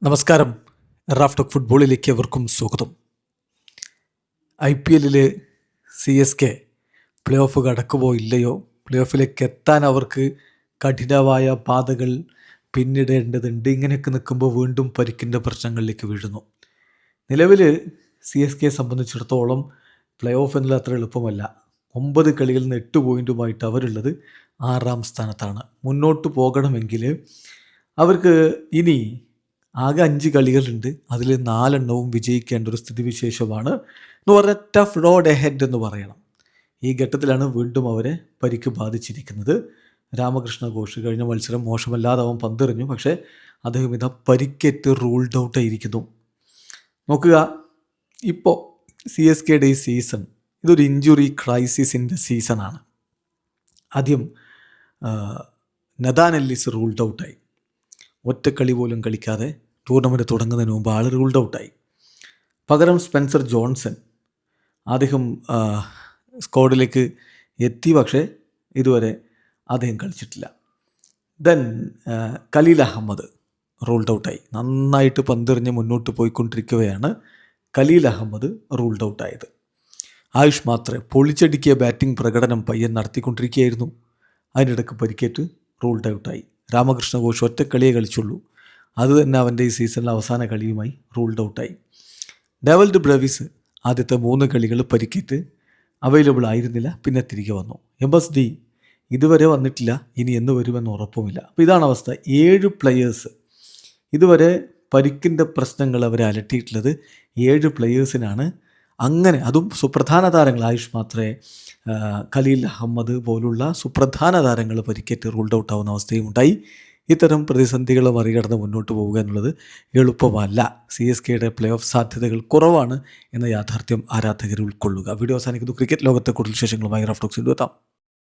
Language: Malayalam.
നമസ്കാരം. റാഫ് ടോക്ക് ഫുട്ബോളിലേക്ക് അവർക്കും സ്വാഗതം. IPL CSK പ്ലേ ഓഫ് കടക്കുമോ ഇല്ലയോ, പ്ലേ ഓഫിലേക്ക് എത്താൻ അവർക്ക് കഠിനമായ പാതകൾ പിന്നിടേണ്ടതുണ്ട്. ഇങ്ങനെയൊക്കെ നിൽക്കുമ്പോൾ വീണ്ടും പരിക്കിൻ്റെ പ്രശ്നങ്ങളിലേക്ക് വീഴുന്നു. നിലവിൽ CSK സംബന്ധിച്ചിടത്തോളം പ്ലേ ഓഫ് എന്നുള്ള അത്ര എളുപ്പമല്ല. 9 കളികളിൽ നിന്ന് 8 പോയിൻറ്റുമായിട്ട് അവരുള്ളത് 6ാം സ്ഥാനത്താണ്. മുന്നോട്ട് പോകണമെങ്കിൽ അവർക്ക് ഇനി ആകെ 5 കളികളുണ്ട്. അതിൽ 4 വിജയിക്കേണ്ട ഒരു സ്ഥിതിവിശേഷമാണ് എന്ന് പറഞ്ഞാൽ ടഫ് റോഡ് എഹെഡ് എന്ന് പറയണം. ഈ ഘട്ടത്തിലാണ് വീണ്ടും അവരെ പരിക്ക് ബാധിച്ചിരിക്കുന്നത്. രാമകൃഷ്ണ ഘോഷ് കഴിഞ്ഞ മത്സരം മോശമല്ലാതെ അവൻ പന്തെറിഞ്ഞു, പക്ഷേ അദ്ദേഹം ഇതാ പരിക്കേറ്റ് റൂൾഡ് ഔട്ടായിരിക്കുന്നു. നോക്കുക, ഇപ്പോൾ CSKയുടെ ഈ സീസൺ ഇതൊരു ഇഞ്ചുറി ക്രൈസിസിൻ്റെ സീസണാണ്. ആദ്യം നഥാൻ എല്ലിസ് റൂൾഡ് ഔട്ടായി. ഒറ്റക്കളി പോലും കളിക്കാതെ ടൂർണമെൻറ്റ് തുടങ്ങുന്നതിന് മുമ്പ് ആൾ റൂൾഡ് ഔട്ടായി. പകരം സ്പെൻസർ ജോൺസൺ അദ്ദേഹം സ്ക്വാഡിലേക്ക് എത്തി, പക്ഷേ ഇതുവരെ അദ്ദേഹം കളിച്ചിട്ടില്ല. ദെൻ ഖലീൽ അഹമ്മദ് റൂൾഡ് ഔട്ടായി. നന്നായിട്ട് പന്തെറിഞ്ഞ് മുന്നോട്ട് പോയിക്കൊണ്ടിരിക്കുകയാണ് ഖലീൽ അഹമ്മദ് റൂൾഡ് ഔട്ടായത്. ആയുഷ് മാത്രേ പൊളിച്ചടുക്കിയ ബാറ്റിംഗ് പ്രകടനം പയ്യൻ നടത്തിക്കൊണ്ടിരിക്കുകയായിരുന്നു. അതിനിടയ്ക്ക് പരിക്കേറ്റ് റൂൾഡ് ഔട്ടായി. രാമകൃഷ്ണ ഘോഷ് ഒറ്റക്കളിയെ കളിച്ചുള്ളൂ. അത് തന്നെ അവൻ്റെ ഈ സീസണിലെ അവസാന കളിയുമായി റൂൾഡ് ഔട്ടായി. ഡെവൽഡ് ബ്രവിസ് ആദ്യത്തെ 3 കളികൾ പരിക്കേറ്റ് അവൈലബിൾ ആയിരുന്നില്ല, പിന്നെ തിരികെ വന്നു. MSD ഇതുവരെ വന്നിട്ടില്ല, ഇനി എന്ന് വരുമെന്ന് ഉറപ്പുമില്ല. അപ്പോൾ ഇതാണ് അവസ്ഥ. 7 പ്ലെയേഴ്സ് ഇതുവരെ പരിക്കിൻ്റെ പ്രശ്നങ്ങൾ അവരെ അലട്ടിയിട്ടുള്ളത്. 7 പ്ലെയേഴ്സിനാണ് അങ്ങനെ, അതും സുപ്രധാന താരങ്ങൾ. ആയുഷ് മാത്രേ, ഖലീൽ അഹമ്മദ് പോലുള്ള സുപ്രധാന താരങ്ങൾ പരിക്കേറ്റ് റൂൾഡ് ഔട്ട് ആവുന്ന അവസ്ഥയും ഉണ്ടായി. ഇത്തരം പ്രതിസന്ധികൾ മറികടന്ന് മുന്നോട്ട് പോവുക എന്നുള്ളത് എളുപ്പമല്ല. CSKയുടെ പ്ലേ ഓഫ് സാധ്യതകൾ കുറവാണ് എന്ന യാഥാർത്ഥ്യം ആരാധകർ ഉൾക്കൊള്ളുക. വീഡിയോ അവസാനിക്കുന്നു. ക്രിക്കറ്റ് ലോകത്തെ കൂടുതൽ വിശേഷങ്ങളുമായി റാഫ് ടോക്സ് എത്താം.